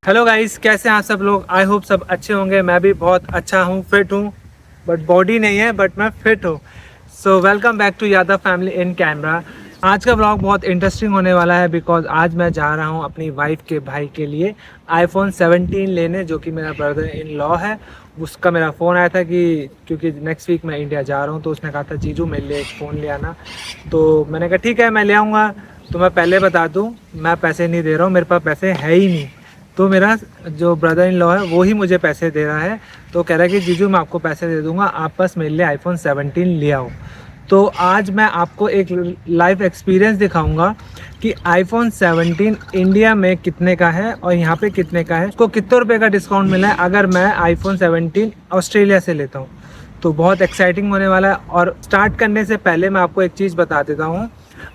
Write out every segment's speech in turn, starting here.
Hello guys, कैसे हैं आप सब लोग। आई होप सब अच्छे होंगे। मैं भी बहुत अच्छा हूँ, फिट हूँ, बट बॉडी नहीं है, बट मैं फिट हूँ। So welcome back to Yadav family in camera. आज का ब्लॉग बहुत इंटरेस्टिंग होने वाला है बिकॉज आज मैं जा रहा हूँ अपनी वाइफ के भाई के लिए iPhone 17 लेने, जो कि मेरा ब्रदर इन लॉ है। उसका मेरा फ़ोन आया था कि क्योंकि नेक्स्ट वीक मैं इंडिया जा रहा हूँ, तो उसने कहा था जीजू मेरे लिए एक फ़ोन ले आना। तो मैंने कहा ठीक है, मैं ले आऊँगा। तो मैं पहले बता दूँ, मैं पैसे नहीं दे रहा हूँ, मेरे पास पैसे है ही नहीं। तो मेरा जो ब्रदर इन लॉ है वो ही मुझे पैसे दे रहा है। तो कह रहा है कि जीजू मैं आपको पैसे दे दूंगा, आप बस मेरे लिए iPhone 17 ले आओ। तो आज मैं आपको एक लाइव एक्सपीरियंस दिखाऊंगा कि iPhone 17 इंडिया में कितने का है और यहाँ पे कितने का है, उसको कितने रुपए का डिस्काउंट मिला है अगर मैं iPhone 17 ऑस्ट्रेलिया से लेता हूँ। तो बहुत एक्साइटिंग होने वाला है। और स्टार्ट करने से पहले मैं आपको एक चीज़ बता देता हूँ।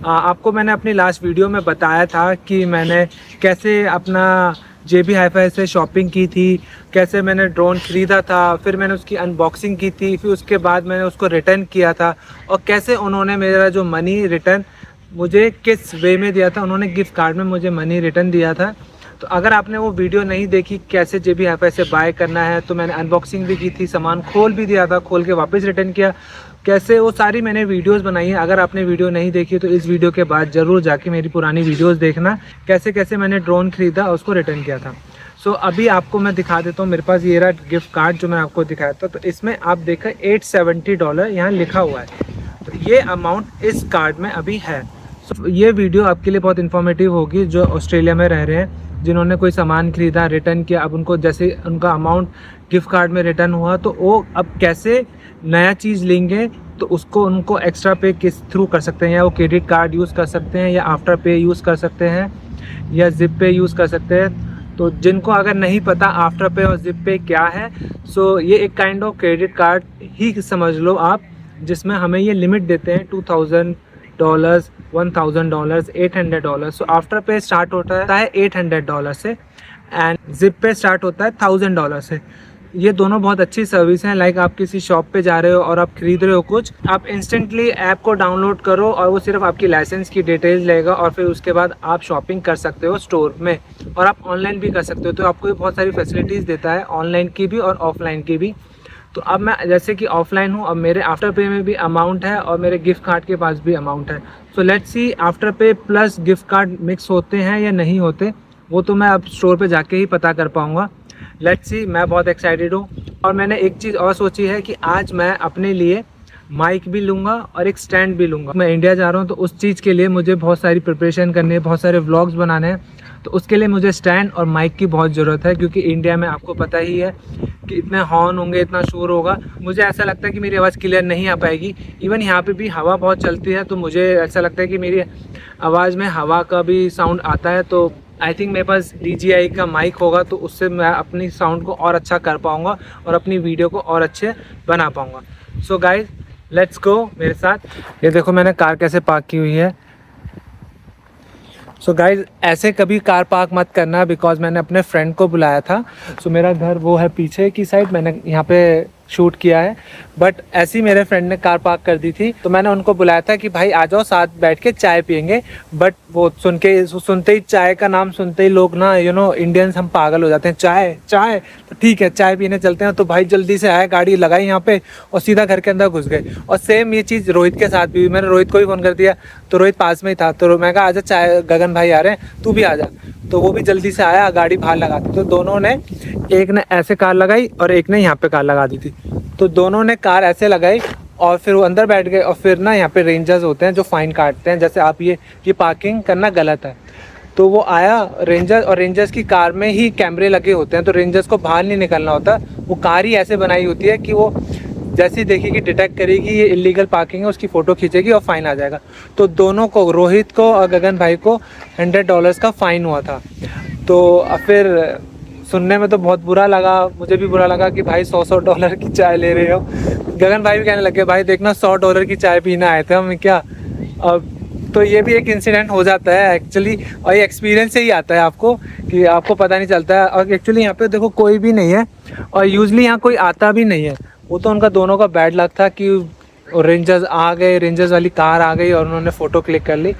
आपको मैंने अपनी लास्ट वीडियो में बताया था कि मैंने कैसे अपना JB Hi-Fi से शॉपिंग की थी, कैसे मैंने ड्रोन ख़रीदा था, फिर मैंने उसकी अनबॉक्सिंग की थी, फिर उसके बाद मैंने उसको रिटर्न किया था, और कैसे उन्होंने मेरा जो मनी रिटर्न मुझे किस वे में दिया था। उन्होंने गिफ्ट कार्ड में मुझे मनी रिटर्न दिया था। तो अगर आपने वो वीडियो नहीं देखी कैसे JB Hi-Fi से बाय करना है, तो मैंने अनबॉक्सिंग भी की थी, सामान खोल भी दिया था, खोल के वापस रिटर्न किया, कैसे वो सारी मैंने वीडियोस बनाई है। अगर आपने वीडियो नहीं देखी तो इस वीडियो के बाद ज़रूर जाके मेरी पुरानी वीडियोस देखना, कैसे कैसे मैंने ड्रोन ख़रीदा और उसको रिटर्न किया था। सो अभी आपको मैं दिखा देता हूँ। मेरे पास ये रहा गिफ्ट कार्ड जो मैं आपको दिखाया था। तो इसमें आप देखें $870 यहाँ लिखा हुआ है। तो ये अमाउंट इस कार्ड में अभी है। सो ये वीडियो आपके लिए बहुत इन्फॉर्मेटिव होगी जो ऑस्ट्रेलिया में रह रहे हैं, जिन्होंने कोई सामान ख़रीदा, रिटर्न किया, अब उनको जैसे उनका अमाउंट गिफ्ट कार्ड में रिटर्न हुआ तो वो अब कैसे नया चीज़ लेंगे, तो उसको उनको एक्स्ट्रा पे किस थ्रू कर सकते हैं। या वो क्रेडिट कार्ड यूज़ कर सकते हैं, या आफ्टर पे यूज़ कर सकते हैं, या जिप पे यूज़ कर सकते हैं। तो जिनको अगर नहीं पता आफ्टर पे और जिप पे क्या है, सो ये एक काइंड ऑफ क्रेडिट कार्ड ही समझ लो आप, जिसमें हमें ये लिमिट देते हैं $2000, $1000, $800। सो आफ्टर पे स्टार्ट होता है $800 से, एंड जिप पे स्टार्ट होता है $1000 से। ये दोनों बहुत अच्छी सर्विस हैं। लाइक आप किसी शॉप पे जा रहे हो और आप खरीद रहे हो कुछ, आप इंस्टेंटली ऐप को डाउनलोड करो और वो सिर्फ आपकी लाइसेंस की डिटेल्स लेगा, और फिर उसके बाद आप शॉपिंग कर सकते हो स्टोर में, और आप ऑनलाइन भी कर सकते हो। तो आपको ये बहुत सारी फैसिलिटीज़ देता है, ऑनलाइन की भी और ऑफलाइन की भी। तो अब मैं जैसे कि ऑफलाइन हूँ, अब मेरे आफ्टर पे में भी अमाउंट है और मेरे गिफ्ट कार्ड के पास भी अमाउंट है। सो लेट्स सी आफ्टर पे प्लस गिफ्ट कार्ड मिक्स होते हैं या नहीं होते, वो तो मैं अब स्टोर पे जाके ही पता कर पाऊँगा। लेट्स सी, मैं बहुत एक्साइटेड हूँ। और मैंने एक चीज़ और सोची है कि आज मैं अपने लिए माइक भी लूँगा और एक स्टैंड भी लूँगा। मैं इंडिया जा रहा हूँ तो उस चीज़ के लिए मुझे बहुत सारी प्रिपरेशन करनी है, बहुत सारे व्लॉग्स बनाने हैं। तो उसके लिए मुझे स्टैंड और माइक की बहुत ज़रूरत है, क्योंकि इंडिया में आपको पता ही है कि इतने हॉर्न होंगे, इतना शोर होगा। मुझे ऐसा लगता है कि मेरी आवाज़ क्लियर नहीं आ पाएगी। इवन यहाँ पे भी हवा बहुत चलती है, तो मुझे ऐसा लगता है कि मेरी आवाज़ में हवा का भी साउंड आता है। तो आई थिंक मेरे पास DJI का माइक होगा, तो उससे मैं अपनी साउंड को और अच्छा कर पाऊँगा और अपनी वीडियो को और अच्छे बना पाऊँगा। सो गाइज, लेट्स गो मेरे साथ। ये देखो मैंने कार कैसे पार्क की हुई है। सो गाइज, ऐसे कभी कार पार्क मत करना, बिकॉज मैंने अपने फ्रेंड को बुलाया था। सो मेरा घर वो है पीछे की साइड, मैंने यहाँ पे शूट किया है, बट ऐसे ही मेरे फ्रेंड ने कार पार्क कर दी थी। तो मैंने उनको बुलाया था कि भाई आ जाओ, साथ बैठ के चाय पियेंगे। बट वो सुनते ही चाय का नाम सुनते ही लोग ना इंडियंस हम पागल हो जाते हैं, चाय चाय। तो ठीक है, चाय पीने चलते हैं। तो भाई जल्दी से आए, गाड़ी लगाई यहाँ पे और सीधा घर के अंदर घुस गए। और सेम ये चीज़ रोहित के साथ भी, मैंने रोहित को भी फ़ोन कर दिया, तो रोहित पास में ही था। तो मैं कहा आजा, चाय गगन भाई आ रहे हैं, तू भी आ जा। तो वो भी जल्दी से आया, गाड़ी बाहर लगा दी। तो दोनों ने, एक ने ऐसे कार लगाई और एक ने यहाँ पे कार लगा दी थी। तो दोनों ने कार ऐसे लगाई और फिर वो अंदर बैठ गए। और फिर ना यहाँ पे रेंजर्स होते हैं जो फ़ाइन काटते हैं, जैसे आप ये पार्किंग करना गलत है। तो वो आया रेंजर, और रेंजर्स की कार में ही कैमरे लगे होते हैं, तो रेंजर्स को बाहर नहीं निकलना होता। वो कार ही ऐसे बनाई होती है कि वो जैसी देखेगी, डिटेक्ट करेगी ये इलीगल पार्किंग है, उसकी फ़ोटो खींचेगी और फ़ाइन आ जाएगा। तो दोनों को, रोहित को और गगन भाई को $100 का फ़ाइन हुआ था। तो फिर सुनने में तो बहुत बुरा लगा, मुझे भी बुरा लगा कि भाई $100 की चाय ले रहे हो। गगन भाई भी कहने लगे भाई देखना $100 की चाय पीना आए थे हम क्या। अब तो ये भी एक इंसिडेंट हो जाता है एक्चुअली, और ये एक्सपीरियंस से ही आता है आपको, कि आपको पता नहीं चलता है। और एक्चुअली यहाँ पे देखो कोई भी नहीं है, और यूजली यहाँ कोई आता भी नहीं है। वो तो उनका दोनों का बैड लक था कि रेंजर्स आ गए, रेंजर्स वाली कार आ गई और उन्होंने फ़ोटो क्लिक कर ली।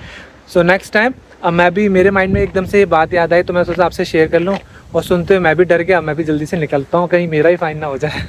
सो नेक्स्ट टाइम, अब मैं भी, मेरे माइंड में एकदम से ये बात याद आई, तो मैं सोचा आपसे शेयर कर लूँ। और सुनते हुए मैं भी डर गया, मैं भी जल्दी से निकलता हूँ, कहीं मेरा ही फाइन ना हो जाए।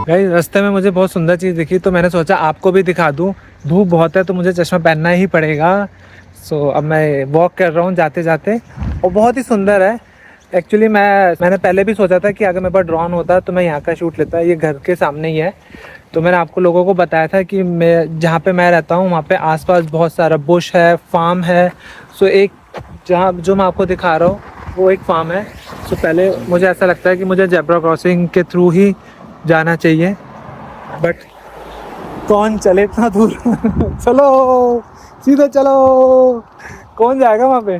गाइस रास्ते में मुझे बहुत सुंदर चीज़ दिखी तो मैंने सोचा आपको भी दिखा दूँ। धूप बहुत है तो मुझे चश्मा पहनना ही पड़ेगा। सो अब मैं वॉक कर रहा हूँ जाते जाते, और बहुत ही सुंदर है। एक्चुअली मैंने पहले भी सोचा था कि अगर मेरे पास ड्रोन होता तो मैं यहाँ का शूट लेता। ये घर के सामने ही है। तो मैंने आपको लोगों को बताया था कि मैं जहाँ पे मैं रहता हूँ वहाँ पे आसपास बहुत सारा बुश है, फार्म है। सो एक जहाँ जो मैं आपको दिखा रहा हूँ वो एक फार्म है। सो पहले मुझे ऐसा लगता है कि मुझे जेब्रा क्रॉसिंग के थ्रू ही जाना चाहिए, बट कौन चले इतना दूर। चलो सीधे चलो, कौन जाएगा वहाँ पे।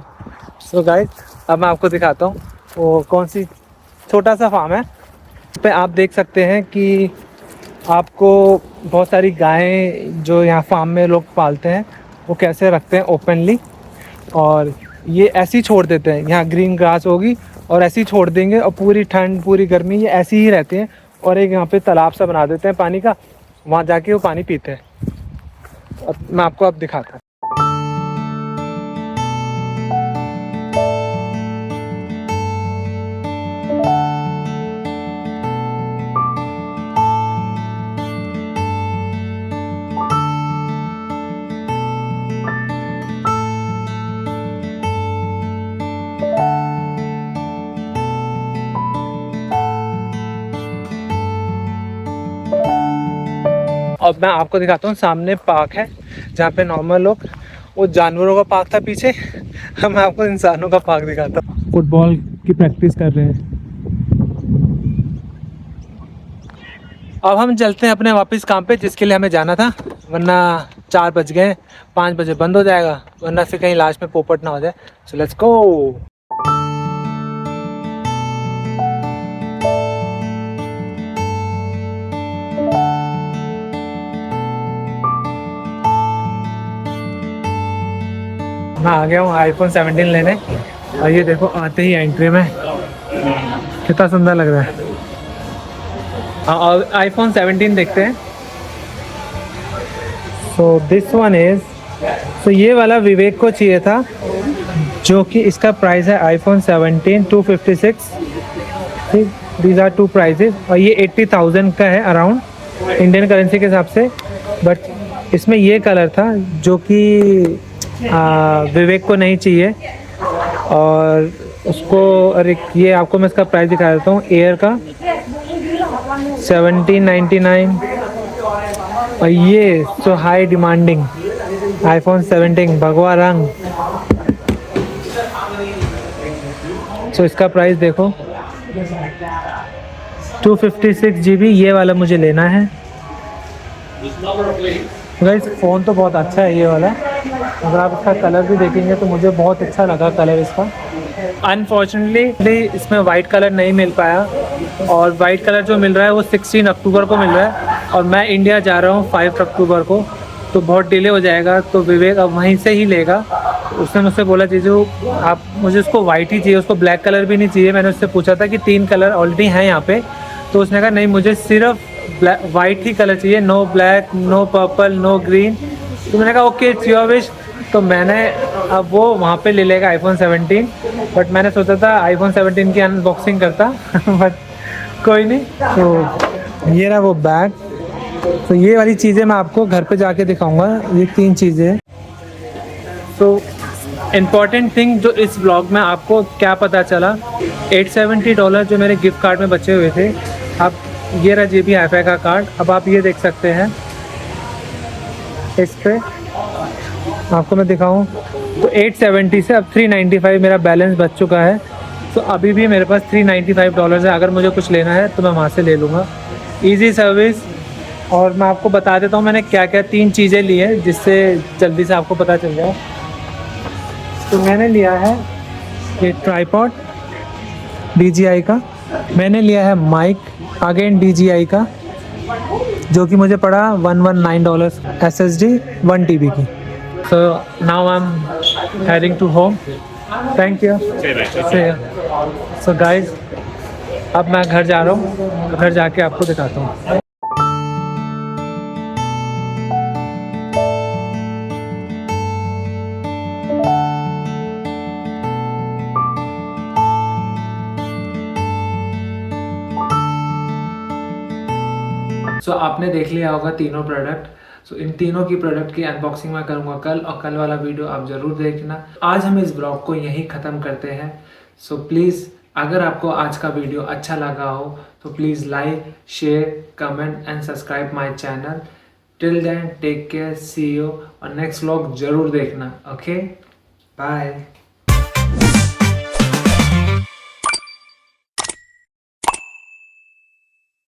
सो गाइस अब मैं आपको दिखाता हूँ वो कौन सी छोटा सा फार्म है। पे आप देख सकते हैं कि आपको बहुत सारी गायें जो यहाँ फार्म में लोग पालते हैं वो कैसे रखते हैं ओपनली, और ये ऐसे ही छोड़ देते हैं। यहाँ ग्रीन ग्रास होगी और ऐसे ही छोड़ देंगे, और पूरी ठंड पूरी गर्मी ये ऐसी ही रहती हैं। और एक यहाँ पे तालाब सा बना देते हैं पानी का, वहाँ जाके वो पानी पीते हैं। अब मैं आपको अब दिखाता हूँ। अब मैं आपको दिखाता हूँ, सामने पार्क है जहाँ पे नॉर्मल लोग, वो जानवरों का पार्क था पीछे। अब मैं आपको इंसानों का पार्क दिखाता हूँ। फुटबॉल की प्रैक्टिस कर रहे हैं। अब हम चलते हैं अपने वापस काम पे जिसके लिए हमें जाना था, वरना 4 बज गए, 5 बजे बंद हो जाएगा, वरना फिर कहीं लास्ट में पोपट ना हो जाए। So let's go. मैं आ गया हूँ आईफोन 17 लेने, और ये देखो आते ही एंट्री में कितना सुंदर लग रहा है। और आईफोन 17 देखते हैं। सो दिस वन इज़, सो ये वाला विवेक को चाहिए था, जो कि इसका प्राइस है आईफोन 17 256। दीज आर 2 प्राइजेस, और ये 80,000 का है अराउंड इंडियन करेंसी के हिसाब से। बट इसमें ये कलर था जो कि विवेक को नहीं चाहिए, और उसको, अरे ये आपको मैं इसका प्राइस दिखा देता हूँ। एयर का 1799, और ये सो हाई डिमांडिंग आईफोन 17 भगवा रंग। सो इसका प्राइस देखो 256 GB, ये वाला मुझे लेना है। गाइस फ़ोन तो बहुत अच्छा है ये वाला, अगर आप इसका कलर भी देखेंगे तो मुझे बहुत अच्छा लगा कलर इसका। अनफॉर्चुनेटली इसमें वाइट कलर नहीं मिल पाया, और वाइट कलर जो मिल रहा है वो 16 अक्टूबर को मिल रहा है, और मैं इंडिया जा रहा हूँ 5 अक्टूबर को, तो बहुत डिले हो जाएगा। तो विवेक अब वहीं से ही लेगा। उसने मुझसे बोला जीजू आप, मुझे उसको वाइट ही चाहिए, उसको ब्लैक कलर भी नहीं चाहिए। मैंने उससे पूछा था कि 3 कलर ऑलरेडी हैं यहाँ पे, तो उसने कहा नहीं मुझे सिर्फ वाइट ही कलर चाहिए, no black, no purple, no green. तो मैंने कहा ओके इट्स योर विश। तो मैंने अब वो वहाँ पे ले लेगा आईफोन 17, बट मैंने सोचा था आईफोन 17 की अनबॉक्सिंग करता। बट कोई नहीं। तो ये रहा वो बैग। तो ये वाली चीज़ें मैं आपको घर पे जाके दिखाऊंगा, ये 3 चीज़ें। तो इम्पॉर्टेंट थिंग जो इस ब्लॉग में आपको क्या पता चला, $870 जो मेरे गिफ्ट कार्ड में बचे हुए थे, अब ये रहा JB Hi-Fi का कार्ड। अब आप ये देख सकते हैं, इस पे आपको मैं दिखाऊं तो 870 से अब 395 मेरा बैलेंस बच चुका है। तो अभी भी मेरे पास $395 है, अगर मुझे कुछ लेना है तो मैं वहाँ से ले लूँगा। Easy service. और मैं आपको बता देता हूँ मैंने क्या क्या 3 चीज़ें ली हैं, जिससे जल्दी से आपको पता चल जाए। तो मैंने लिया है ये ट्राइपॉड DJI का, मैंने लिया है माइक अगेन DJI का, जो कि मुझे पड़ा $119 SSD 1 TB की। So now I am heading to home, thank you. So guys अब मैं घर जा रहा हूँ, घर जाके आपको दिखाता हूँ। सो आपने देख लिया होगा तीनों प्रोडक्ट। सो इन तीनों की प्रोडक्ट की अनबॉक्सिंग मैं करूँगा कल, और कल वाला वीडियो आप ज़रूर देखना। आज हम इस ब्लॉग को यहीं ख़त्म करते हैं। सो प्लीज़ अगर आपको आज का वीडियो अच्छा लगा हो तो please like, share, comment and subscribe my channel. Till then take care, see you, और नेक्स्ट व्लॉग ज़रूर देखना। Okay, bye.